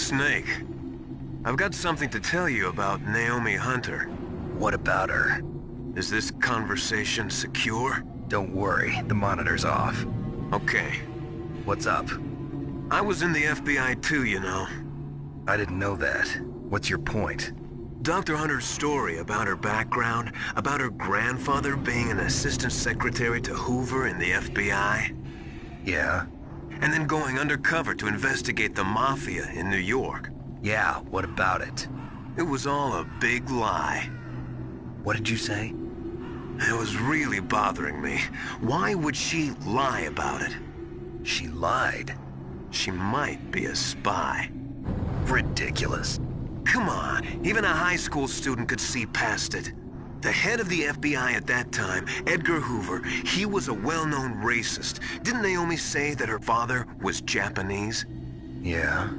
Snake. I've got something to tell you about Naomi Hunter. What about her? Is this conversation secure? Don't worry, the monitor's off. Okay. What's up? I was in the FBI too, you know. I didn't know that. What's your point? Dr. Hunter's story about her background, about her grandfather being an assistant secretary to Hoover in the FBI. Yeah? And then going undercover to investigate the Mafia in New York. Yeah, what about it? It was all a big lie. What did you say? It was really bothering me. Why would she lie about it? She lied. She might be a spy. Ridiculous. Come on, even a high school student could see past it. The head of the FBI at that time, Edgar Hoover, he was a well-known racist. Didn't Naomi say that her father was Japanese? Yeah.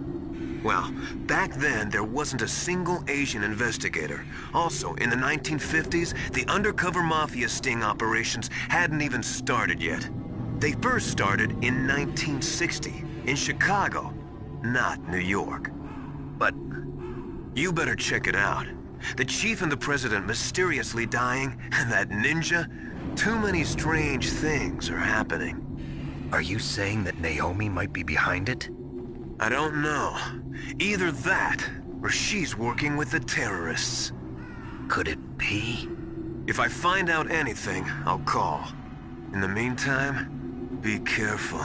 Well, back then, there wasn't a single Asian investigator. Also, in the 1950s, the undercover mafia sting operations hadn't even started yet. They first started in 1960, in Chicago, not New York. But you better check it out. The chief and the president mysteriously dying, and that ninja? Too many strange things are happening. are you saying that Naomi might be behind it? I don't know. Either that, or she's working with the terrorists. Could it be? If I find out anything, I'll call. In the meantime, be careful.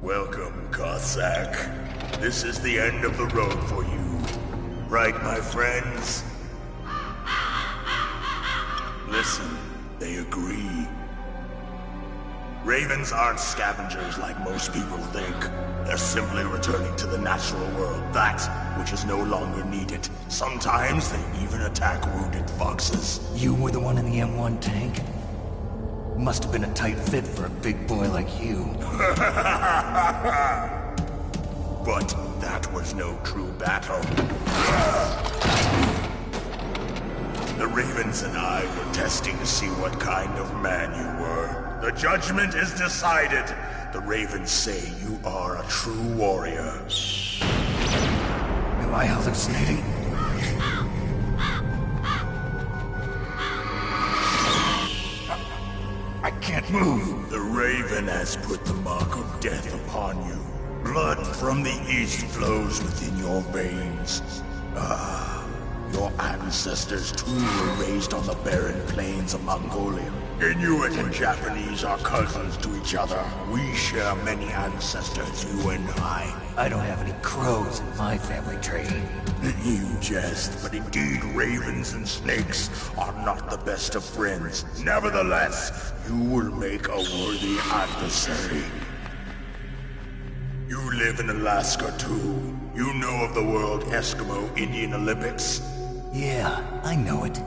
Welcome, Cossack. This is the end of the road for you. Right, my friends? Listen, they agree. Ravens aren't scavengers like most people think. They're simply returning to the natural world, that which is no longer needed. Sometimes they even attack wounded foxes. You were the one in the M1 tank? Must have been a tight fit for a big boy like you. But that was no true battle. The Ravens and I were testing to see what kind of man you were. The judgment is decided. The Ravens say you are a true warrior. Am I hallucinating? I can't move. The Raven has put the mark of death upon you. Blood from the east flows within your veins. Your ancestors too were raised on the barren plains of Mongolia. Inuit and Japanese are cousins to each other. We share many ancestors, you and I. I don't have any crows in my family tree. You jest, but indeed ravens and snakes are not the best of friends. Nevertheless, you will make a worthy adversary. You live in Alaska too. You know of the World Eskimo Indian Olympics? Yeah, I know it.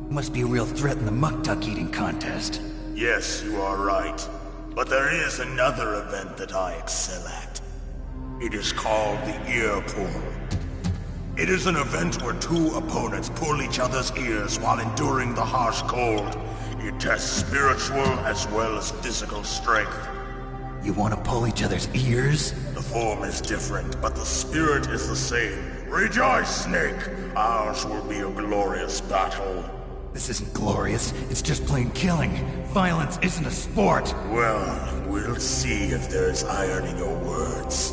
Must be a real threat in the muck-duck eating contest. Yes, you are right. But there is another event that I excel at. It is called the ear pull. It is an event where two opponents pull each other's ears while enduring the harsh cold. It tests spiritual as well as physical strength. You want to pull each other's ears? The form is different, but the spirit is the same. Rejoice, Snake! Ours will be a glorious battle. This isn't glorious. It's just plain killing. Violence isn't a sport. Well, we'll see if there's iron in your words.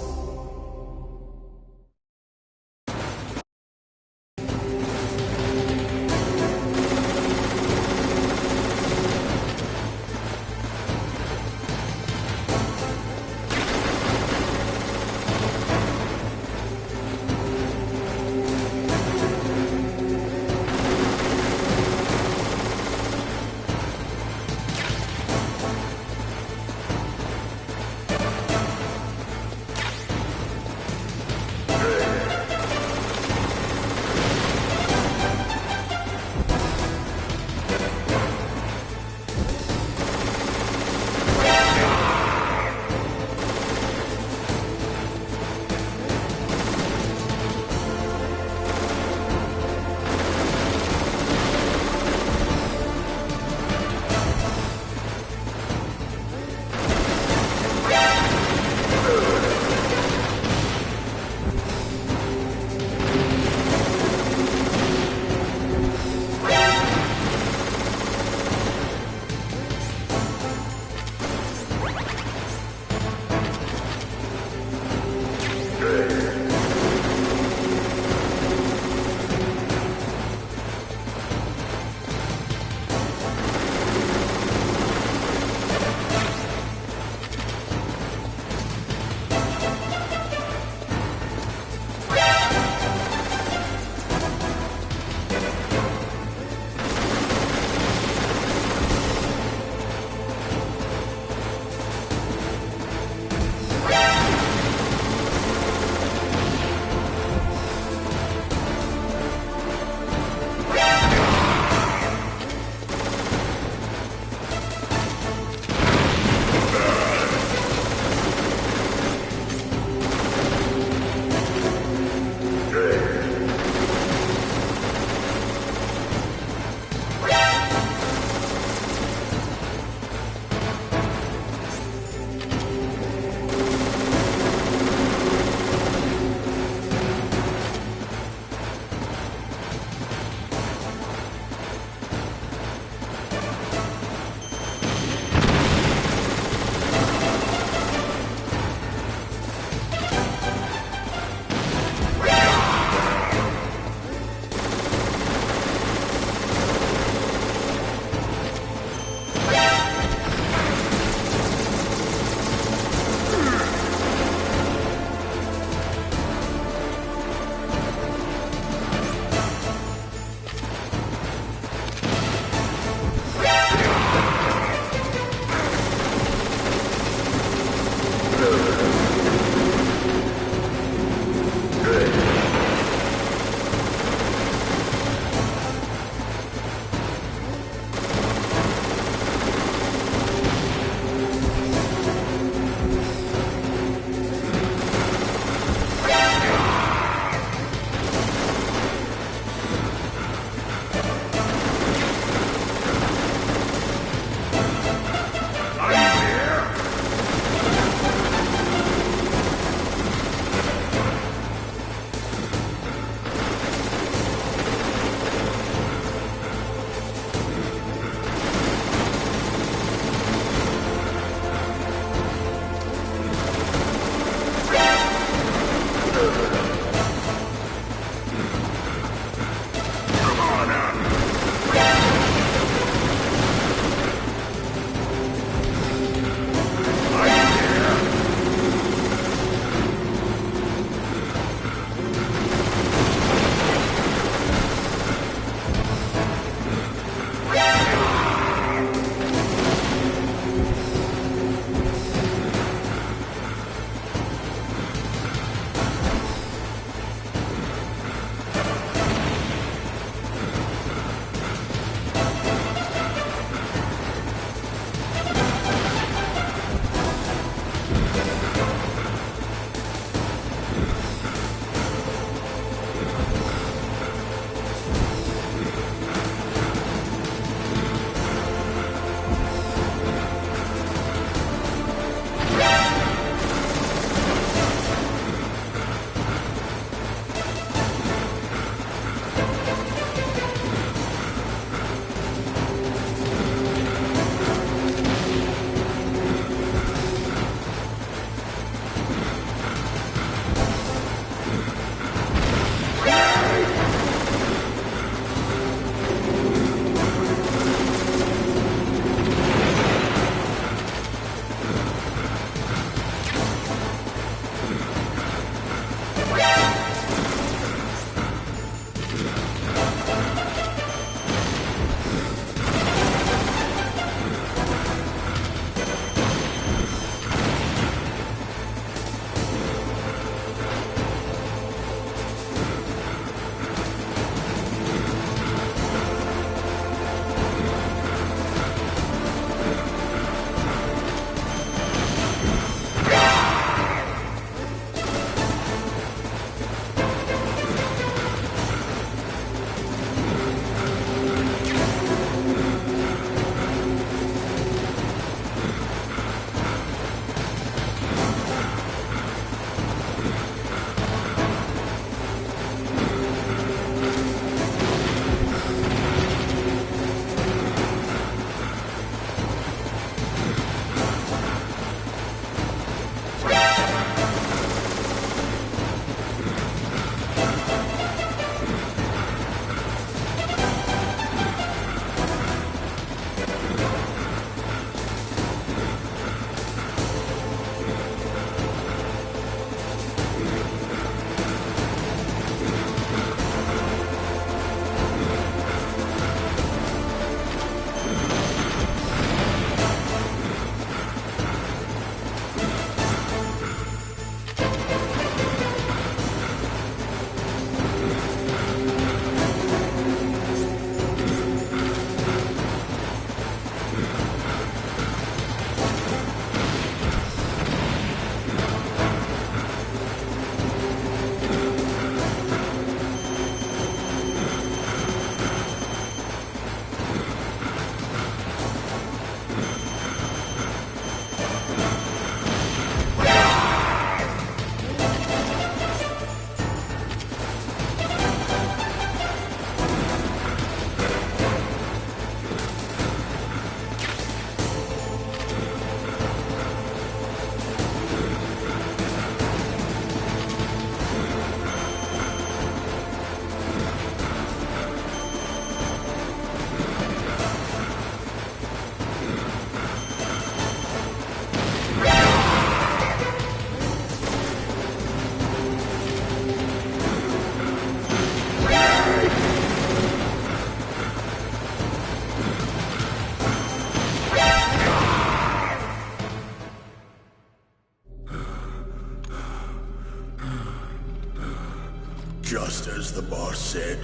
boss said.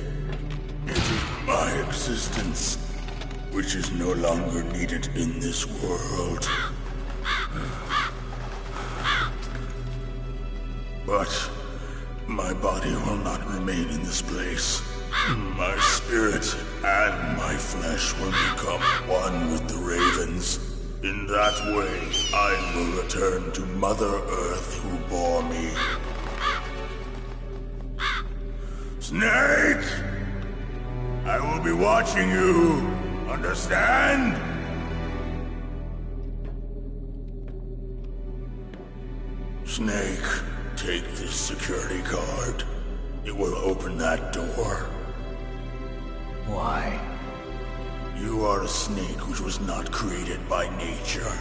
It is my existence which is no longer needed in this world. But my body will not remain in this place. My spirit and my flesh will become one with the ravens. In that way, I will return to Mother Earth who bore me. Snake! I will be watching you. Understand? Snake, take this security card. It will open that door. Why? You are a snake which was not created by nature.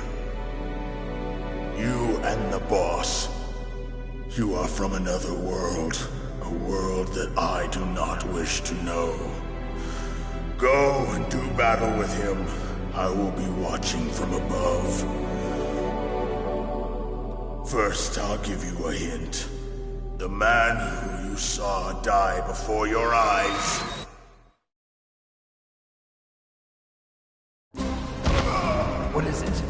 You and the boss. You are from another world. A world that I do not wish to know. Go and do battle with him. I will be watching from above. First, I'll give you a hint. The man who you saw die before your eyes. What is it?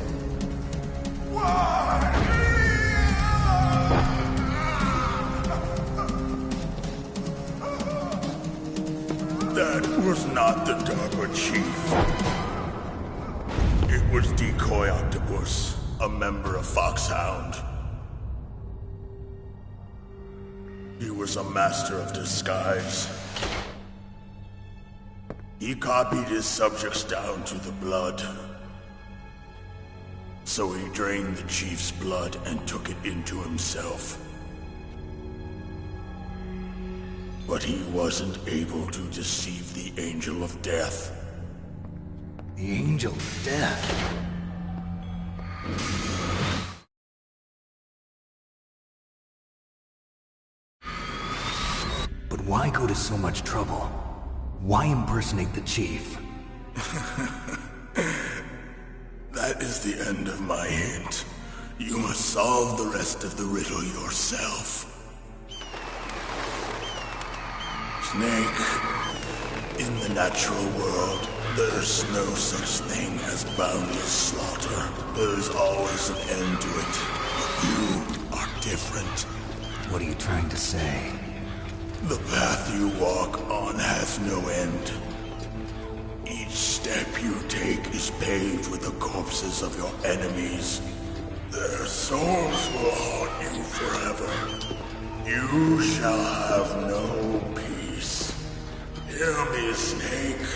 That was not the DARPA chief. It was Decoy Octopus, a member of Foxhound. He was a master of disguise. He copied his subjects down to the blood. So he drained the chief's blood and took it into himself. But he wasn't able to deceive the Angel of Death. The Angel of Death? But why go to so much trouble? Why impersonate the chief? That is the end of my hint. You must solve the rest of the riddle yourself. Snake, in the natural world, there's no such thing as boundless slaughter. There's always an end to it. But you are different. What are you trying to say? The path you walk on has no end. Each step you take is paved with the corpses of your enemies. Their souls will haunt you forever. You shall have no peace. Hear me, Snake.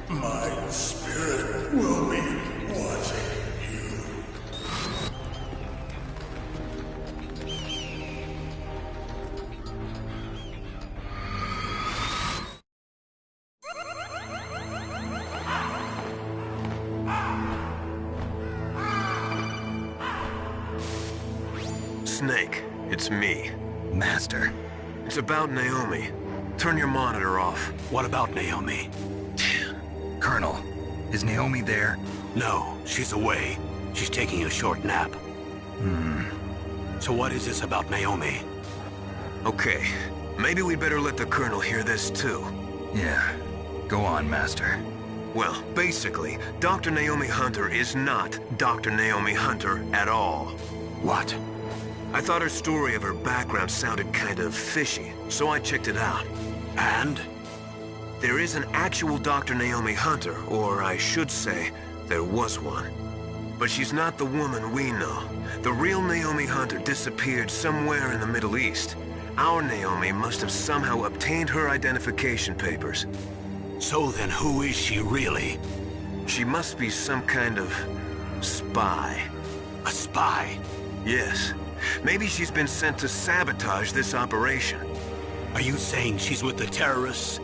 My spirit will be watching you. Snake, it's me. Master. It's about Naomi. Turn your monitor off. What about Naomi? Colonel, is Naomi there? No, she's away. She's taking a short nap. So what is this about Naomi? Okay, maybe we better let the Colonel hear this too. Yeah. Go on, Master. Well, basically, Dr. Naomi Hunter is not Dr. Naomi Hunter at all. What? I thought her story of her background sounded kind of fishy, so I checked it out. And? There is an actual Dr. Naomi Hunter, or I should say, there was one. But she's not the woman we know. The real Naomi Hunter disappeared somewhere in the Middle East. Our Naomi must have somehow obtained her identification papers. So then who is she really? She must be some kind of spy. A spy? Yes. Maybe she's been sent to sabotage this operation. Are you saying she's with the terrorists?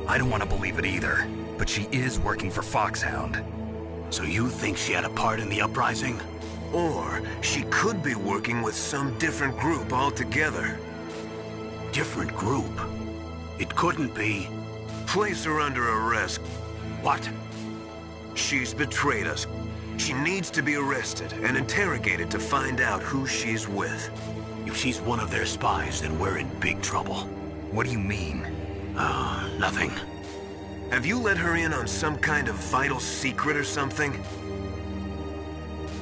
I don't want to believe it either, but she is working for Foxhound. So you think she had a part in the uprising? Or she could be working with some different group altogether. Different group? It couldn't be. Place her under arrest. What? She's betrayed us. She needs to be arrested and interrogated to find out who she's with. If she's one of their spies, then we're in big trouble. What do you mean? Oh, nothing. Have you let her in on some kind of vital secret or something?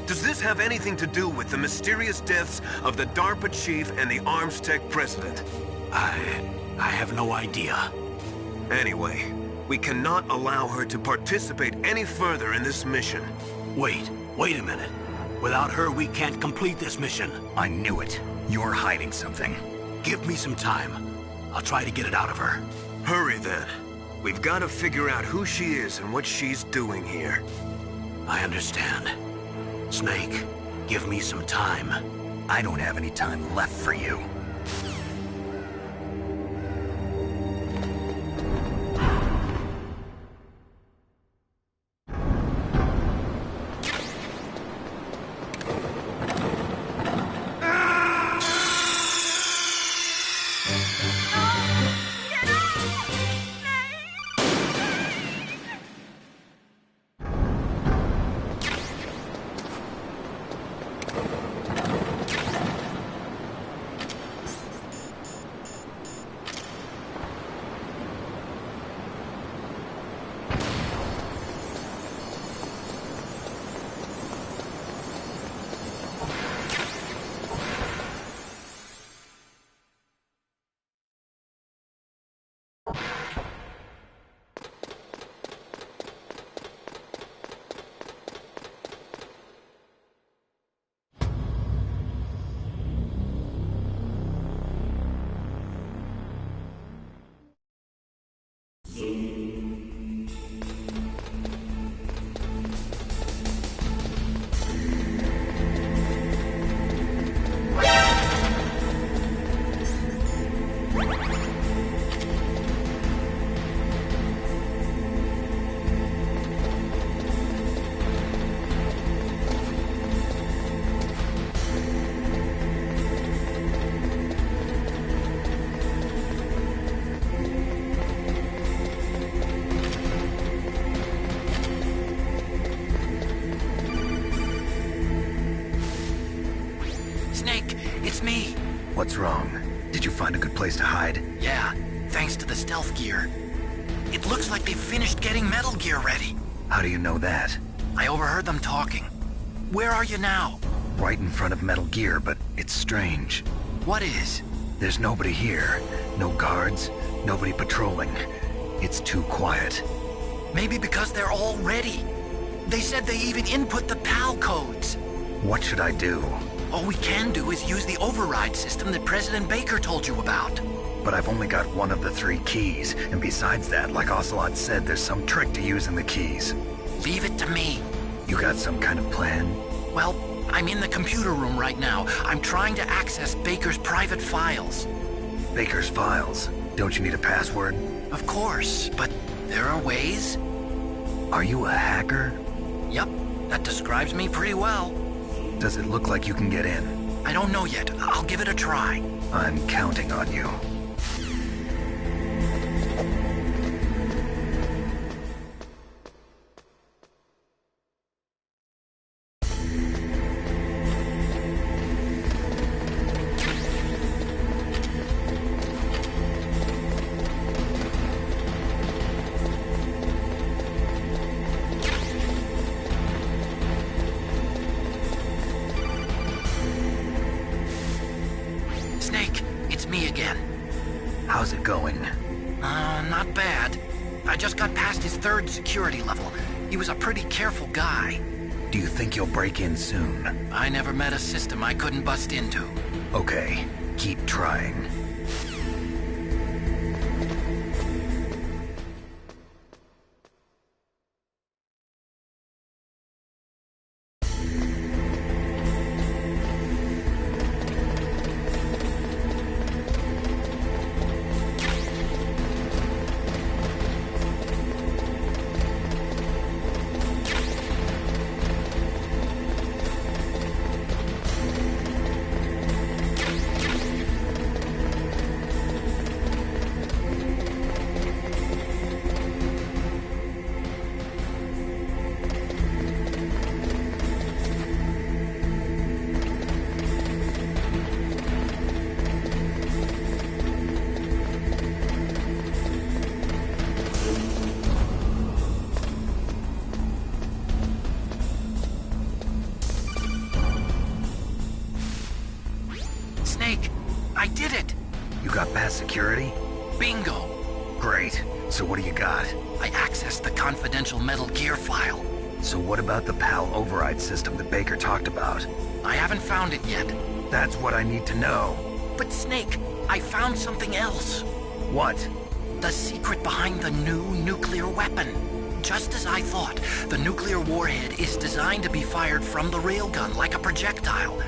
Does this have anything to do with the mysterious deaths of the DARPA chief and the Arms Tech president? I have no idea. Anyway, we cannot allow her to participate any further in this mission. Wait a minute. Without her, we can't complete this mission. I knew it. You're hiding something. Give me some time. I'll try to get it out of her. Hurry then. We've got to figure out who she is and what she's doing here. I understand. Snake, give me some time. I don't have any time left for you. Snake, it's me. What's wrong? Did you find a good place to hide? Yeah, thanks to the stealth gear. It looks like they've finished getting Metal Gear ready. How do you know that? I overheard them talking. Where are you now? Right in front of Metal Gear, but it's strange. What is? There's nobody here. No guards, nobody patrolling. It's too quiet. Maybe because they're all ready. They said they even input the PAL codes. What should I do? All we can do is use the override system that President Baker told you about. But I've only got one of the 3 keys, and besides that, like Ocelot said, there's some trick to using the keys. Leave it to me. You got some kind of plan? Well, I'm in the computer room right now. I'm trying to access Baker's private files. Baker's files? Don't you need a password? Of course, but there are ways. Are you a hacker? Yep, that describes me pretty well. Does it look like you can get in? I don't know yet. I'll give it a try. I'm counting on you. Snake, it's me again. How's it going? Not bad. I just got past his 3rd security level. He was a pretty careful guy. Do you think you'll break in soon? I never met a system I couldn't bust into. Okay, keep trying. security? Bingo! Great. So what do you got? I accessed the confidential Metal Gear file. So what about the PAL override system that Baker talked about? I haven't found it yet. That's what I need to know. But Snake, I found something else. What? The secret behind the new nuclear weapon. Just as I thought, the nuclear warhead is designed to be fired from the railgun like a projectile.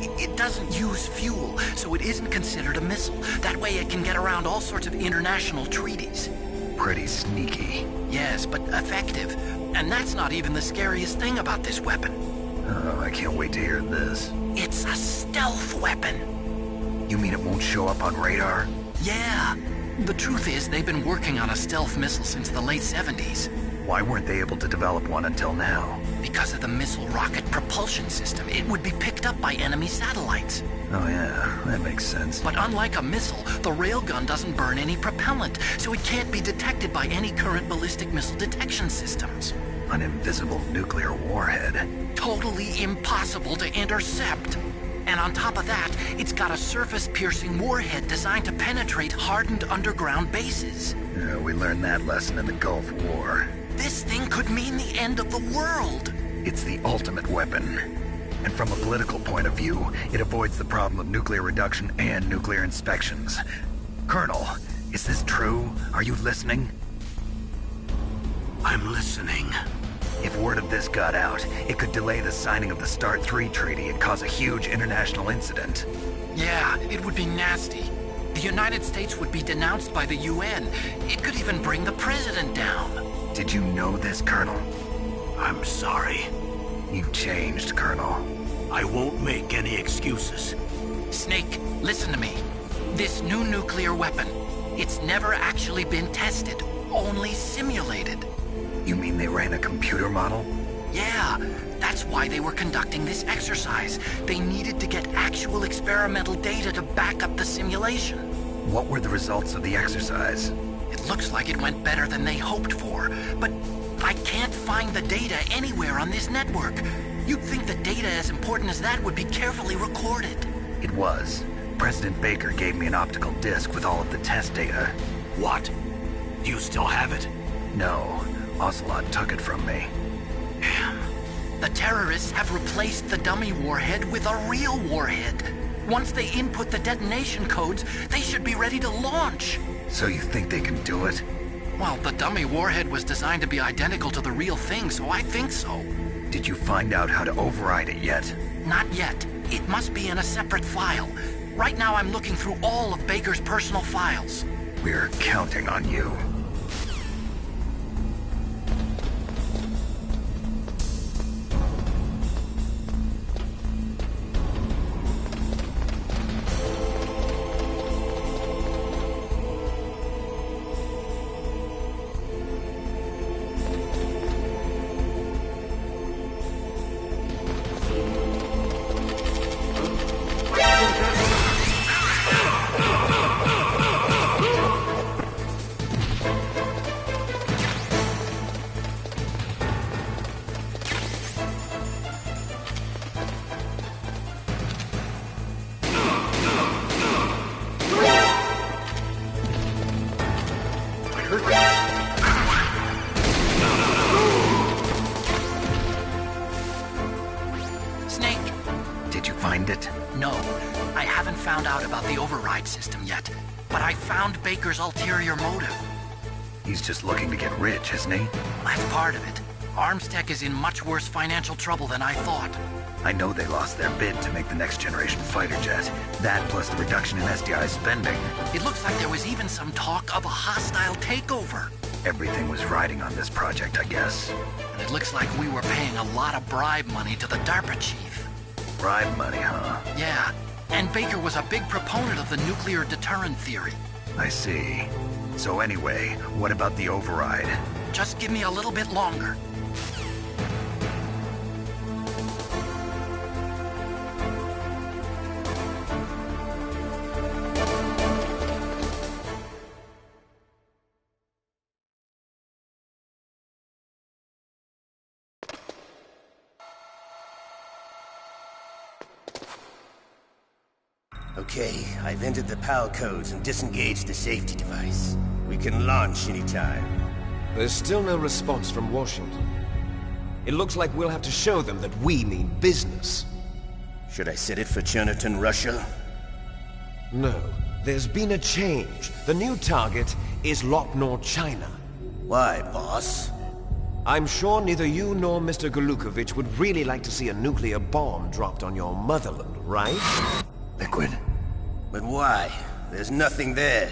It doesn't use fuel, so it isn't considered a missile. That way it can get around all sorts of international treaties. Pretty sneaky. Yes, but effective. And that's not even the scariest thing about this weapon. Oh, I can't wait to hear this. It's a stealth weapon. You mean it won't show up on radar? Yeah. The truth is, they've been working on a stealth missile since the late 70s. Why weren't they able to develop one until now? Because of the missile rocket propulsion system, it would be picked up by enemy satellites. Oh yeah, that makes sense. But unlike a missile, the railgun doesn't burn any propellant, so it can't be detected by any current ballistic missile detection systems. An invisible nuclear warhead. Totally impossible to intercept. And on top of that, it's got a surface-piercing warhead designed to penetrate hardened underground bases. Yeah, we learned that lesson in the Gulf War. This thing could mean the end of the world. It's the ultimate weapon. And from a political point of view, it avoids the problem of nuclear reduction and nuclear inspections. Colonel, is this true? Are you listening? I'm listening. If word of this got out, it could delay the signing of the START 3 treaty and cause a huge international incident. Yeah, it would be nasty. The United States would be denounced by the UN. It could even bring the president down. Did you know this, Colonel? I'm sorry. You've changed, Colonel. I won't make any excuses. Snake, listen to me. This new nuclear weapon, it's never actually been tested, only simulated. You mean they ran a computer model? Yeah, that's why they were conducting this exercise. They needed to get actual experimental data to back up the simulation. What were the results of the exercise? It looks like it went better than they hoped for, but I can't find the data anywhere on this network. You'd think the data as important as that would be carefully recorded. It was. President Baker gave me an optical disc with all of the test data. What? Do you still have it? No, Ocelot took it from me. Damn. The terrorists have replaced the dummy warhead with a real warhead. Once they input the detonation codes, they should be ready to launch. So you think they can do it? Well, the dummy warhead was designed to be identical to the real thing, so I think so. Did you find out how to override it yet? Not yet. It must be in a separate file. Right now I'm looking through all of Baker's personal files. We're counting on you. Snake! Did you find it? No, I haven't found out about the override system yet, but I found Baker's ulterior motive. He's just looking to get rich, isn't he? That's part of it. Armstech is in much worse financial trouble than I thought. I know they lost their bid to make the next generation fighter jet. That plus the reduction in SDI spending. It looks like there was even some talk of a hostile takeover. Everything was riding on this project, I guess. And it looks like we were paying a lot of bribe money to the DARPA chief. Bribe money, huh? Yeah, and Baker was a big proponent of the nuclear deterrent theory. I see. So anyway, what about the override? Just give me a little bit longer. Okay, I've entered the PAL codes and disengaged the safety device. We can launch anytime. There's still no response from Washington. It looks like we'll have to show them that we mean business. Should I set it for Chernobyl, Russia? No, there's been a change. The new target is Lopnor, China. Why, boss? I'm sure neither you nor Mr. Golukovich would really like to see a nuclear bomb dropped on your motherland, right? Liquid. But why? There's nothing there.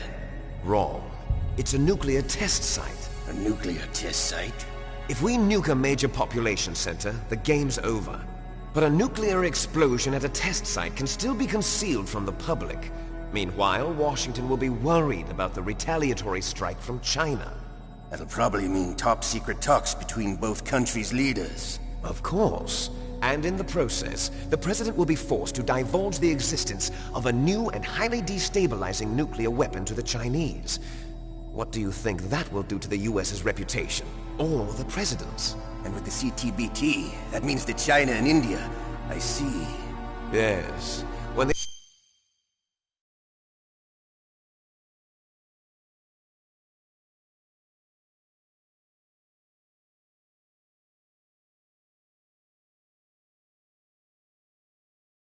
Wrong. It's a nuclear test site. A nuclear test site? If we nuke a major population center, the game's over. But a nuclear explosion at a test site can still be concealed from the public. Meanwhile, Washington will be worried about the retaliatory strike from China. That'll probably mean top-secret talks between both countries' leaders. Of course. And in the process, the President will be forced to divulge the existence of a new and highly destabilizing nuclear weapon to the Chinese. What do you think that will do to the US's reputation? Or the President's? And with the CTBT, that means that China and India. I see. Yes.